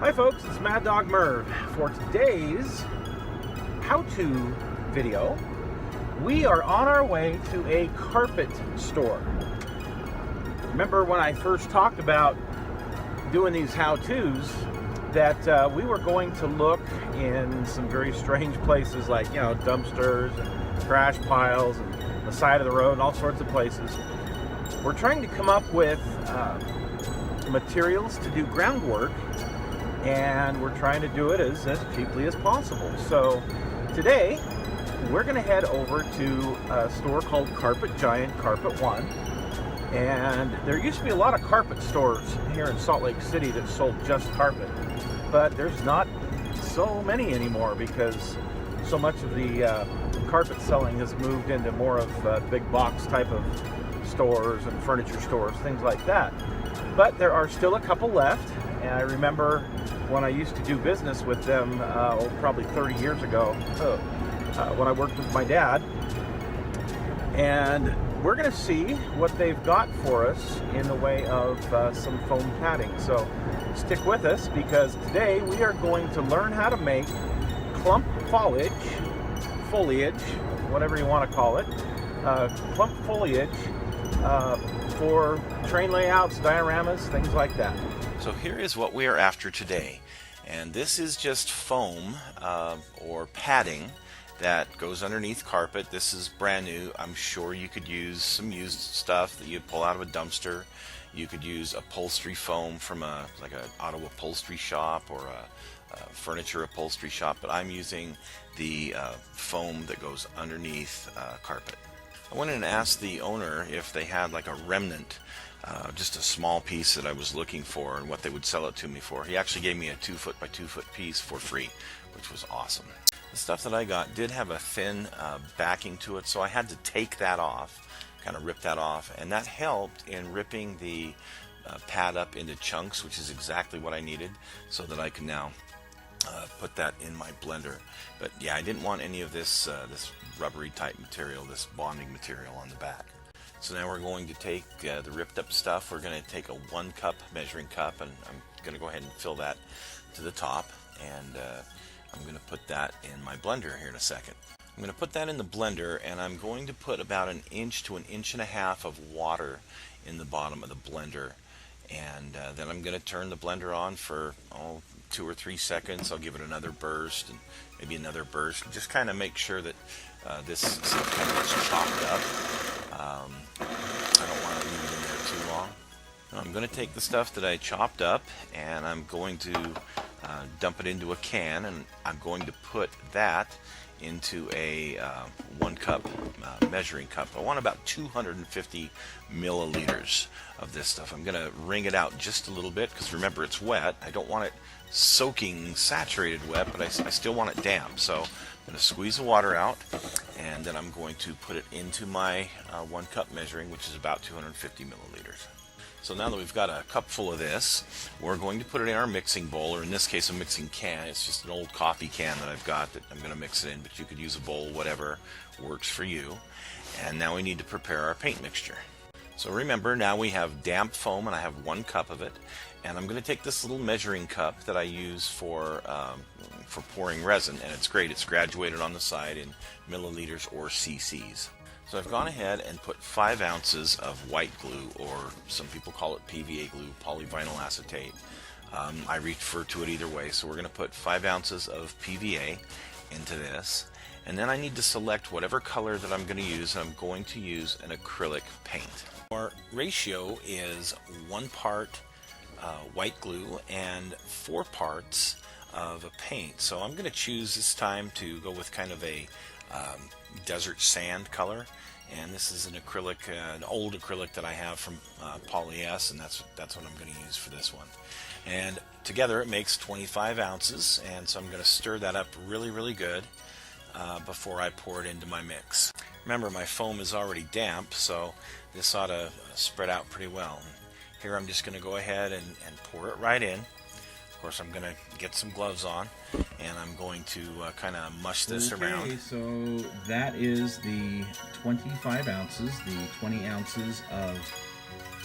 Hi folks, it's Mad Dog Merv. For today's how-to video, we are on our way to a carpet store. Remember when I first talked about doing these how-tos that we were going to look in some very strange places like, dumpsters and trash piles and the side of the road and all sorts of places. We're trying to come up with materials to do groundwork, and we're trying to do it as cheaply as possible. So today we're going to head over to a store called Carpet Giant, Carpet One. And there used to be a lot of carpet stores here in Salt Lake City that sold just carpet, but there's not so many anymore because so much of the carpet selling has moved into more of big box type of stores and furniture stores, things like that. But there are still a couple left, and I remember when I used to do business with them probably 30 years ago when I worked with my dad. And we're going to see what they've got for us in the way of some foam padding. So stick with us, because today we are going to learn how to make clump foliage, whatever you want to call it, clump foliage for train layouts, dioramas, things like that. So here is what we are after today, and this is just foam or padding that goes underneath carpet. This is brand new. I'm sure you could use some used stuff that you'd pull out of a dumpster. You could use upholstery foam from like an auto upholstery shop or a furniture upholstery shop, but I'm using the foam that goes underneath carpet. I went in and asked the owner if they had like a remnant, just a small piece that I was looking for, and what they would sell it to me for. He actually gave me a 2-foot by 2-foot piece for free, which was awesome. The stuff that I got did have a thin backing to it, so I had to take that off, kind of rip that off, and that helped in ripping the pad up into chunks, which is exactly what I needed, so that I can now put that in my blender. But yeah, I didn't want any of this this rubbery type material, this bonding material on the back. So now we're going to take the ripped up stuff. We're going to take a 1 cup measuring cup, and I'm going to go ahead and fill that to the top, and I'm going to put that in my blender here in a second. I'm going to put that in the blender, and I'm going to put about 1 inch to 1.5 inches of water in the bottom of the blender, and then I'm going to turn the blender on for 2 or 3 seconds. I'll give it another burst and maybe another burst, just kind of make sure that this stuff kind of gets chopped up. I don't want to leave it in there too long. Now I'm going to take the stuff that I chopped up, and I'm going to dump it into a can, and I'm going to put that into a 1 cup measuring cup. I want about 250 milliliters of this stuff. I'm going to wring it out just a little bit, because remember, it's wet. I don't want it soaking saturated wet, but I still want it damp. So I'm going to squeeze the water out, and then I'm going to put it into my 1 cup measuring, which is about 250 milliliters. So now that we've got a cup full of this, we're going to put it in our mixing bowl, or in this case a mixing can. It's just an old coffee can that I've got that I'm going to mix it in, but you could use a bowl, whatever works for you. And now we need to prepare our paint mixture. So remember, now we have damp foam, and I have 1 cup of it, and I'm going to take this little measuring cup that I use for pouring resin, and it's great. It's graduated on the side in milliliters or cc's. So I've gone ahead and put 5 ounces of white glue, or some people call it PVA glue, polyvinyl acetate. I refer to it either way. So we're going to put 5 ounces of PVA into this, and then I need to select whatever color that I'm going to use, and I'm going to use an acrylic paint. Our ratio is 1 part white glue and 4 parts of a paint. So I'm going to choose this time to go with kind of a desert sand color, and this is an acrylic, an old acrylic that I have from Poly S, and that's what I'm going to use for this one. And together it makes 25 ounces, and so I'm going to stir that up really good before I pour it into my mix. Remember, my foam is already damp, so this ought to spread out pretty well. Here I'm just going to go ahead and pour it right in. Of course, I'm going to get some gloves on, and I'm going to kind of mush this around. Okay, so that is the 25 ounces, the 20 ounces of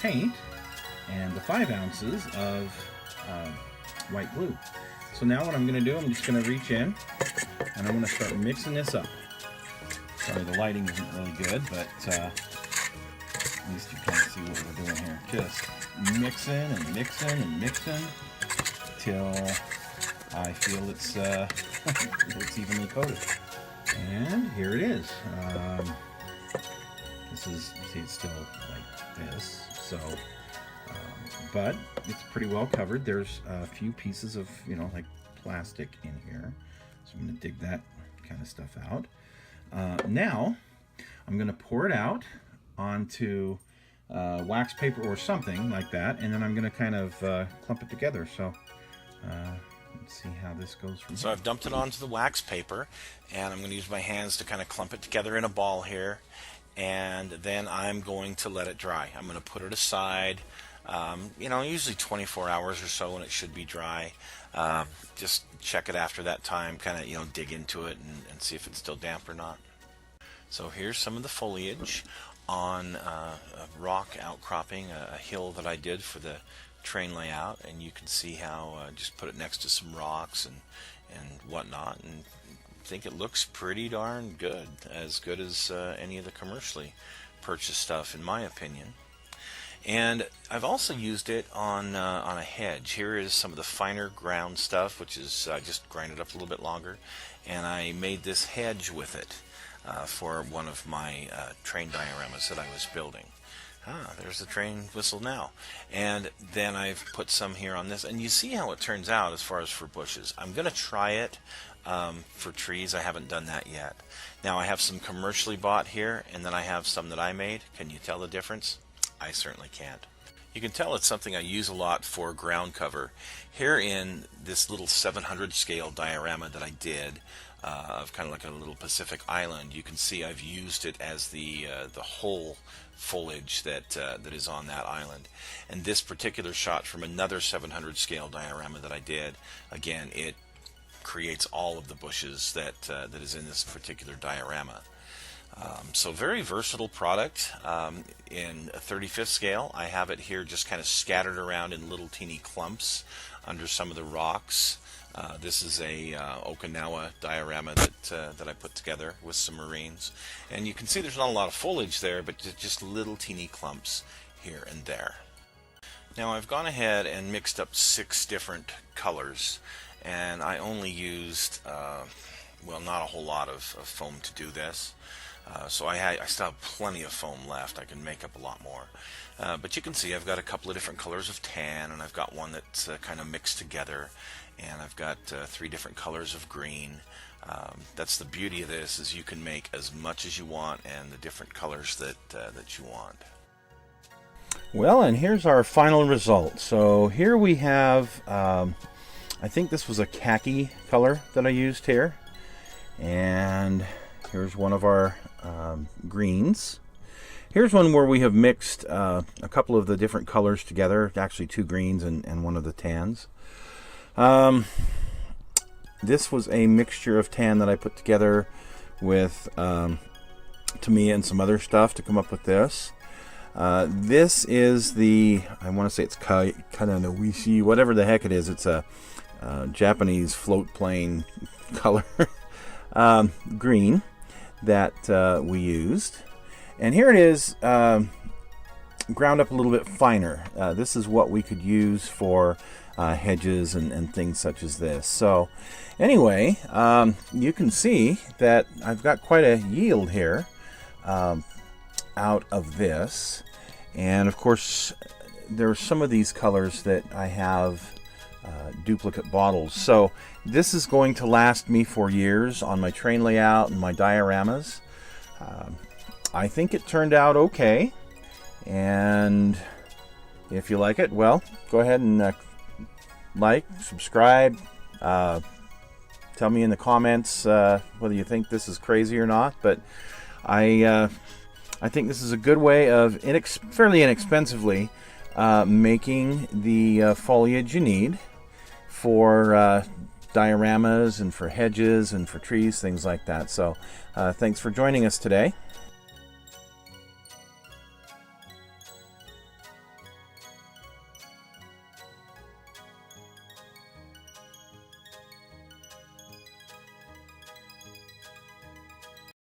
paint, and the 5 ounces of white glue. So now what I'm going to do, I'm just going to reach in and I'm going to start mixing this up. Sorry, the lighting isn't really good, but at least you can see what we're doing here. Just mixing and mixing and mixing till I feel it's it's evenly coated. And here it is. This is, see, it's still like this, so but it's pretty well covered. There's a few pieces of, you know, like plastic in here, so I'm going to dig that kind of stuff out. Now I'm going to pour it out onto wax paper or something like that, and then I'm going to kind of clump it together. So let's see how this goes from So here. I've dumped it onto the wax paper, and I'm going to use my hands to kind of clump it together in a ball here, and then I'm going to let it dry. I'm going to put it aside, you know, usually 24 hours or so, and it should be dry. Just check it after that time, kind of, you know, dig into it and see if it's still damp or not. So here's some of the foliage on a rock outcropping, a hill that I did for the train layout, and you can see how just put it next to some rocks and whatnot, and I think it looks pretty darn good as any of the commercially purchased stuff, in my opinion. And I've also used it on a hedge. Here is some of the finer ground stuff, which is I just grind it up a little bit longer, and I made this hedge with it for one of my train dioramas that I was building. There's the train whistle now. And then I've put some here on this, and you see how it turns out as far as for bushes. I'm going to try it for trees. I haven't done that yet. Now I have some commercially bought here, and then I have some that I made. Can you tell the difference? I certainly can't. You can tell it's something I use a lot for ground cover. Here in this little 700 scale diorama that I did of kind of like a little Pacific island, you can see I've used it as the whole foliage that is on that island. And this particular shot from another 700 scale diorama that I did, again, it creates all of the bushes that is in this particular diorama. So very versatile product. In a 35th scale, I have it here just kind of scattered around in little teeny clumps under some of the rocks. This is a Okinawa diorama that I put together with some marines, and you can see there's not a lot of foliage there, but just little teeny clumps here and there. Now I've gone ahead and mixed up 6 different colors, and I only used well, not a whole lot of foam to do this. So I still have plenty of foam left. I can make up a lot more. But you can see I've got a couple of different colors of tan, and I've got one that's kind of mixed together, and I've got 3 different colors of green. That's the beauty of this, is you can make as much as you want and the different colors that you want. Well, and here's our final result. So here we have, I think this was a khaki color that I used here, and here's one of our greens. Here's one where we have mixed a couple of the different colors together, actually 2 greens and one of the tans. This was a mixture of tan that I put together with Tamiya and some other stuff to come up with this. This is the, I want to say it's Kananowishi, whatever the heck it is. It's a Japanese float plane color green that we used. And here it is, ground up a little bit finer. This is what we could use for hedges and things such as this. So anyway, you can see that I've got quite a yield here out of this. And of course, there are some of these colors that I have duplicate bottles. So this is going to last me for years on my train layout and my dioramas. I think it turned out okay, and if you like it, well, go ahead and like, subscribe, tell me in the comments whether you think this is crazy or not. But I think this is a good way of fairly inexpensively making the foliage you need for dioramas and for hedges and for trees, things like that. So thanks for joining us today.